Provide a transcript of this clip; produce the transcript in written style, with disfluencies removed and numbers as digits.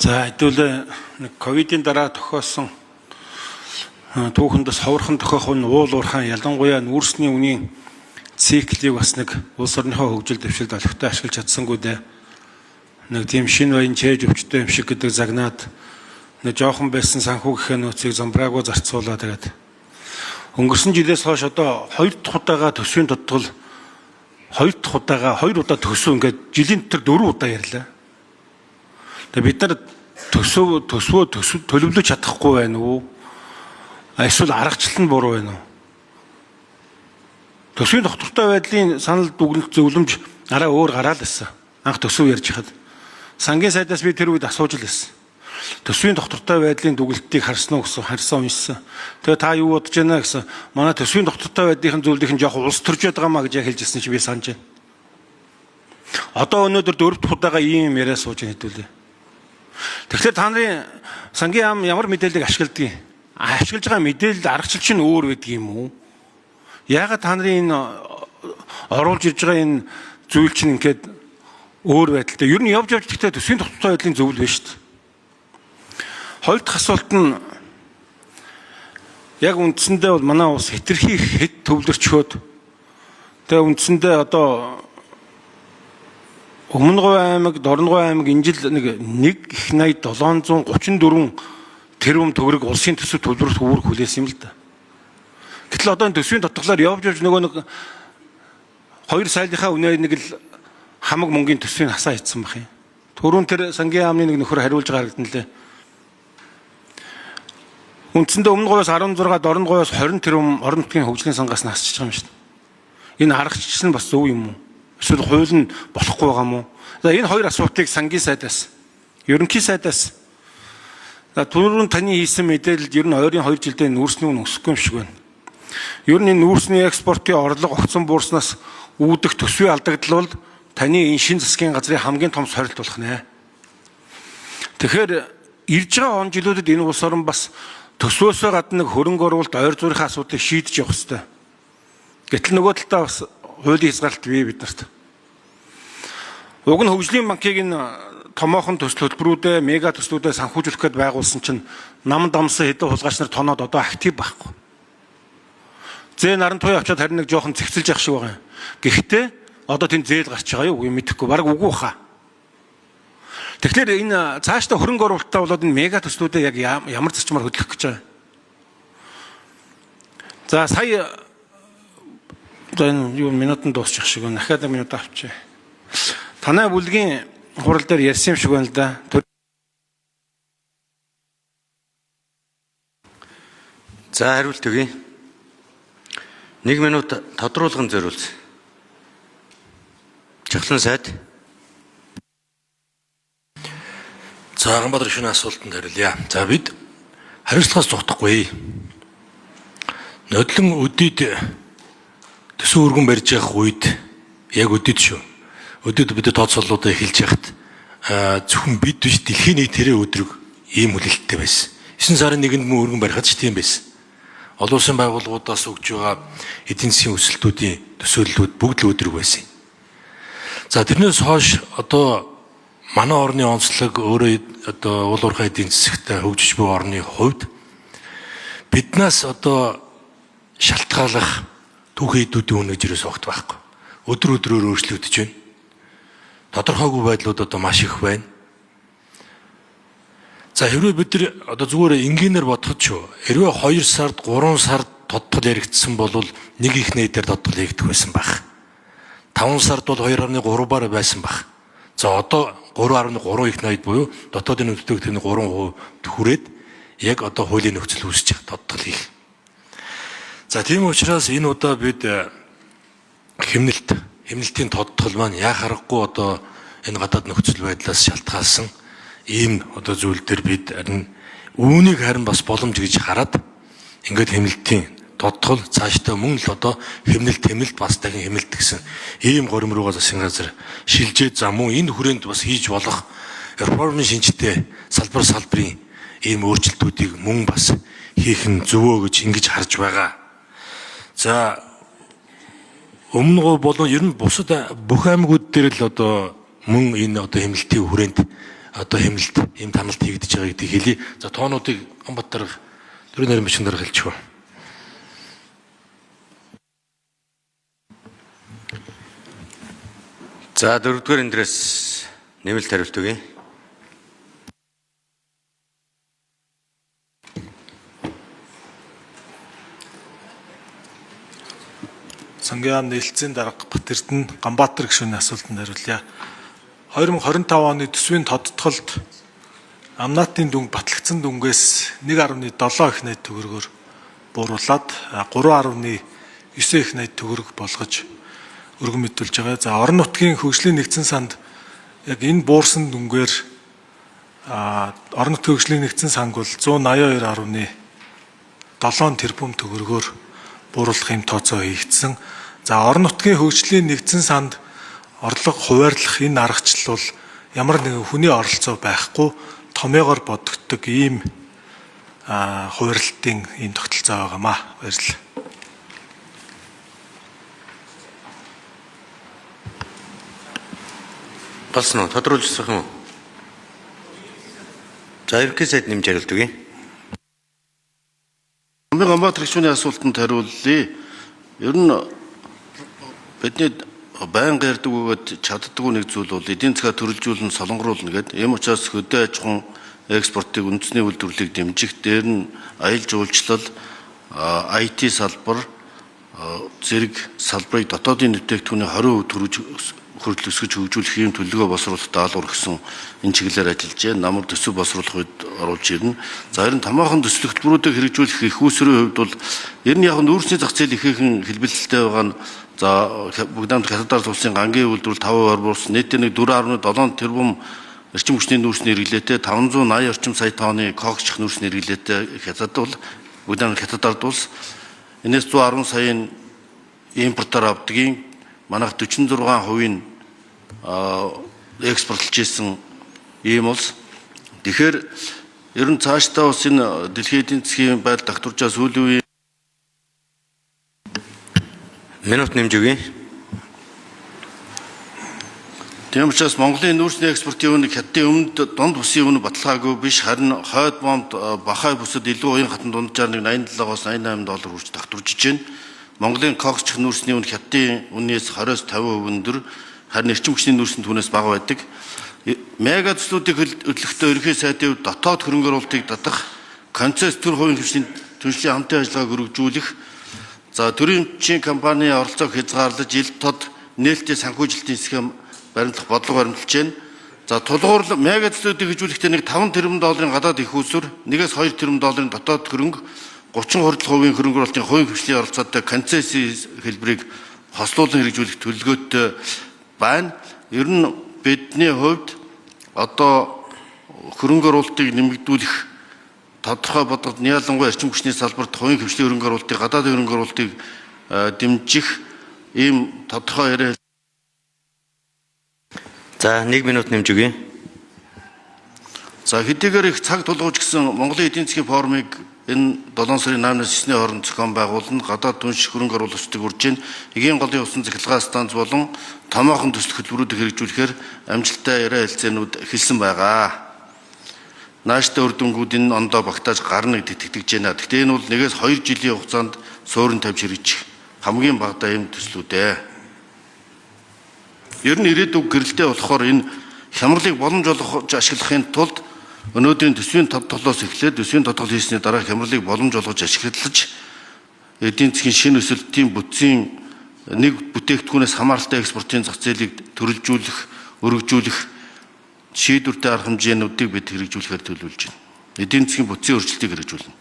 За хэдүүлээ нэг ковидын дараа тохиолсон түүхэндээс ховорхон тохиох нь уул уурхаан ялангуяа нүүрсний үнийн циклийг бас нэг улс орныхоо хөгжил дэвшилд олигтой ашиглаж чадсангүй дээ. Нэг тийм шинэ баян чэйж өвчтөй юм шиг гэдэг загнаад нэг жоохон байсан санхүү гэхээ нөөцийг замбраагүй зарцуулаа. Тэгээд өнгөрсөн жилээс хойш одоо 2 дахь удаага төсвийн тодтол 2 дахь удаага 2 удаа төсөв ингээд жилийн дотор 4 удаа ярьлаа. Тэгээд бид нар төсвөө төлөвлөж чадахгүй байна уу? Эсвэл аргачлал нь буруу байна уу? Төсвийн доктортой байдлын санал дүгнэлт зөвлөмж арай өөр гараал байсан. Анх төсөв ярьж хахад сангийн сайдаас би тэр үед асууж л байсан. Төсвийн доктортой байдлын дүгнэлтийг харсан уу гэсэн харсан уншсан. Тэгээ та юу бодож байна гэсэн манай төсвийн доктортой байдлын зөвлөлийнх нь жоохон улс төрж байгаа маа гэж хэлж ирсэн чи би санаж байна. Одоо өнөөдөр 4 дахь удаага ийм яриа сууж хэдүүлээ. Тэгэхээр та нарын сангийн ам ямар мэдээллийг ашигладгийг ашиглаж байгаа мэдээлэл аргачлал чинь өөр байдаг юм уу? Яагаад та нарын энэ оруулж ирж байгаа энэ зүйл чинь ингээд өөр байдалтай. Ер нь явж гэхдээ төсвийн доктортой байдлын зөвлөл байна шүү дээ. Хоёр дахь асуулт нь яг үндсэндээ бол манай улс хэтэрхий хэд төвлөрчхөөд тэгээ үндсэндээ одоо Өмнөговь аймаг, Дорногов аймаг энэ жил нэг 1,734 тэрбум төгрөг улсын төсөв төлбөрт үүрэг хүлээсэн юм л да. Гэтэл одоо энэ төсвийн дотглоор явж нөгөө нэг 2 сайлынхаа үнээр нэг л хамаг мөнгөний төсвийг хасаа хийсэн баг юм. Түрүүн тэр сангийн яамны нэг нөхөр хариулж гаргадсан лээ. Үндсэндээ Өмнөговоос 16, Дорноговоос 20 тэрбум орон нутгийн хөгжлийн сангаас нь хасчихж байгаа юм шүү дээ. Энэ аргачлал нь бас зөв юм уу? Эсвэл хууль нь болохгүй байгаа мó? За энэ хоёр асуултыг сангийн сайдаас, ерөнхий сайдаас түрүүн таны хийсэн мэдээлэлд ер нь ойрын 2 жилдээ нүүрсний үн өсөхгүй юм шиг байна. Ер нь энэ нүүрсний экспортын орлого огцон буурснаас үүдэх төсвийн алдагдал бол таны энэ шин засгийн газрын хамгийн том сорилт болох нэ. Тэгэхээр ирж байгаа он жилүүдэд энэ улс орн бас төсвөөсөө гадна нэг хөрөнгө оруулалт, ойр зургийн асуудлыг шийдэж явах хэрэгтэй. Гэтэл нөгөө талдаа бас хуулийн хязгаарлалт бий бид нарт. Уг нь хөгжлийн банкыг энэ томоохон төсөл хөтөлбөрүүдээ, мега төслүүдээ санхүүжүүлэх гээд байгуулсан чинь нам дамсан хэдэн хулгайч нар тоноод одоо актив байхгүй. Зээл наран туяа очиод харин нэг жоохон зэгцэлж явах шиг байгаа юм. Гэхдээ одоо тэнд зээл гарч байгаа юу? Мэдэхгүй. Бараг үгүй баха. Тэгэхээр энэ цаашдаа хөрөнгө оруулалтаа болоод энэ мега төслүүдээ яг ямар зарчмаар хөдлөх гэж байгаа. За сая энэ юу минутанд дуусчих шиг байна. Дахиад минут авчи. Танай бүлгийн хурал дээр ярьсан юм шиг байна л да. За хариулт өгье. 1 минут тодруулган зориулж. Жахлан сайд. За Ганбаатар шинэ асуултанд хариулъя. За бид хариуцлагаас зогтохгүй. Нодлон өдийд төсөв өргөн барьж явах үед яг өдийд шүү. Өдийд бид тооцоололуудаа эхэлж яхад зөвхөн бид биш дэлхийн нийт тэрэ өдрөг ийм хүлээлттэй байсан. 9 сарын 1-нд мөн өргөн барихад ч тийм байсан. Олон улсын байгууллагуудаас өгж байгаа эдийн засгийн өсөлтүүдийн төсөөллүүд бүгд л өдрөг байсан. За тэрнээс хойш одоо манай орны онцлог өөрөө одоо уул уурхай эдийн засагт хөгжиж буй орны хувьд биднээс одоо шалтгааллах түүхий эдүүдийн үнэ гэж огт байхгүй. Өдөр өдрөөр өөрчлөгдөж байна. Тодорхойгүй байдлууд одоо маш их байна. За хэрвээ бид нар одоо зүгээр энгийнээр бодоход ч хэрвээ 2 сард 3 сард тодтол яригдсан бол нэг их нээдээр тодтол хийгдэх байсан байх. 5 сард бол 2.3-аар байсан байх. За одоо 3.3 их найд буюу дотоодын үнэтэйг 3% хүрээд яг одоо хуулийн нөхцөл үүсэж байгаа тодтол хийх. За тийм учраас энэ удаа бид хэмнэлтийн тодтол маань яа харахгүй одоо энэ гадаад нөхцөл байдлаас шалтгаалсан ийм одоо зүйл дээр бид харин үүнийг харин бас боломж гэж хараад ингээд хэмнэлтийн тодтол цаашдаа мөн л одоо хэмнэлт бас дахин хэмнэлт гэсэн ийм горим руугаа засгийн газар шилжээд за мөн энэ хүрээнд бас хийж болох реформын шинжтэй салбарын ийм өөрчлөлтүүдийг мөн бас хийх нь зөвөө гэж ингэж харж байгаа. За Өмнөговь болон ер нь бусад бүх аймагуд дээр л одоо мөн энэ одоо хэмнэлтийн хүрээнд одоо хэмнэлт ийм таналт хийгдэж байгаа гэдгийг хэлье. За тоонуудыг Ганбаатар дөрөв нарийн бичгийн дараа хэлчихв. За дөрөвдүгээр эндрээс нэмэлт хариулт өгье. Сангийн нээлтцийн дарга Батэрдэн Ганбаатар гишүүний асуултанд хариулъя. 2025 оны төсвийн тодтголд амнаатын дүнг батлагдсан дүнгээс 1.7 их найт төгрөгөөр бууруулад 3.9 их найт төгрөг болгож өргөн мэдүүлж байгаа. За орон нутгийн хөгжлийн нэгдсэн санд яг энэ буурсан дүнгээр орон нутгийн хөгжлийн нэгдсэн санг бол 182.7 тэрбум төгрөгөөр бууруулах юм тооцоо хийгдсэн. За орон нутгийн хөгжлийн нэгдсэн санд орлого хуваарлах энэ аргачлал бол ямар нэгэн хүний оролцоо байхгүй томьёогоор бодогддог ийм хуваарлтын ийм тогтолцоо байгаамаа. Баярлалаа. Болсон уу? Тодруулах юм уу? За ерөнхий сайд нэмж хариулт өгье. Ганбаатар гишүүний асуултанд хариулъя. Ер нь бидний байнга ярьдаг бөгөөд чаддаггүй нэг зүйл бол эдийн засгаа төрөлжүүлэн солонгоруулна гэдэг. Ийм учраас хөдөө аж ахуйн экспортыг үндэсний үйлдвэрлэлийг дэмжих, дээр нь аялал жуулчлал, IT салбар, зэрэг салбарыг дотоодын нэвтрүүлэгтүүний 20% хүртэл өсгөж хөгжүүлэх юм төлөвлөгөө боловсруулалт даалгавар гэсэн энэ чиглэлээр ажиллаж байна. Намар төсөв боловсруулах үед оруулж ирнэ. За харин томоохон төсөл хөтөлбөрүүдийг хэрэгжүүлэх их усрын хувьд бол ер нь яг нүүрсний зах зээл ихээхэн хэлбэлтэлтэй байгаа нь за бүгд хятадаар улсын гангийн үйлдвэрлэл 5% буурсан нийтээр 4.7 тэрбум эрчим хүчний нүүрсний хэрэглээтэй 580 орчим сая тонны коксчих нүүрсний хэрэглээтэй хятад бол бүгд хятадаар дулс энэс 110 саяын импортоор авдгийн манайх 46% экспортлж ийсэн ийм улс. Тэгэхээр ер нь цаашдаа бас энэ дэлхийн эдийн засгийн байдал дагтурж байгаа сүүлийн үеийн Минут нэмж өгье. тийм учраас Монголын нүүрсний экспортын үнэ хятадын өмнөд дунд бүсийн үнэ баталгаагүй биш харин хойд бомд бахай бүсэд илүү уян хатан дунджаар $87-аас $88 хүрч дагтурж байна. Монголын коксчих нүүрсний үнэ хятадын үнээс 20-50% өндөр харин эрчим хүчний нүүрсний түүнээс бага байдаг. Мега төслүүдийг хөтлөхдөө ерөнхий сайдын дотоод хөрөнгө оруулалтыг татах, концесс төр хувийн хэмжээний түншлэлийн хамтын ажиллагааг өргөжүүлэх, за төрийн хүчний компанийн оролцоог хязгаарлаж ил тод нээлттэй санхүүжилтийн схем баримтлах бодлого баримталж байна. За тулгуурлал мега төслүүдийг хэрэгжүүлэхдээ нэг $5 тэрбум гадаад их усүр, $1-2 тэрбум дотоод хөрөнгө, 30% хөрөнгө оруулалтын хувийн хэмжээний оролцоотой концессийн хэлбэрийг хослуулан хэрэгжүүлэх төлөвлөгөөтэй байна. Ер нь бидний хувьд одоо хөрөнгө оруулалтыг нэмэгдүүлэх тодорхой бодлогод ялангуяа эрчим хүчний салбарт хувийн хэмжээний хөрөнгө оруулалтыг гадаадын хөрөнгө оруулалтыг дэмжих ийм тодорхой яриа. За 1 минут нэмж өгье. За хэдийгээр их цаг тулгууч гэсэн Монголын эдийн засгийн форумыг энэ 7 сарын 8-9-ний хооронд зохион байгуулна. Гадаад түнш хөрөнгө оруулалтыг урьж байна. Эгийн голын усан цахилгаан станц болон томоохон төсөл хөтөлбөрүүдийг хэрэгжүүлэхээр амжилттай яриа хэлцээнүүд эхэлсэн байгаа. Нааштай үр дүнгууд энэ ондоо багтааж гарна гэдэгт итгэж байна. Гэхдээ энэ бол 1-2 жилийн хугацаанд суурин тавьж хэрэгжих хамгийн багадаа юм төслүүд ээ. Ер нь ирээдүйг гэрэлтэй болохоор энэ хямралыг боломж олгож ашиглахын тулд өнөөдрийн төсвийн тодтолоос эхлээд төсвийн тодтол хийсний дараа хямралыг боломж олгож ашиглаж эдийн засгийн шинэ өсөлтийн бүтцийн нэг бүтээгдэхүүнээс хамааралтай экспортын зах зээлийг төрөлжүүлэх, өргөжүүлэх шийдвэртэй арга хэмжээнүүдийг бид хэрэгжүүлэхээр төлөвлөж байна. Эдийн засгийн бүтцийн өөрчлөлтийг хэрэгжүүлнэ.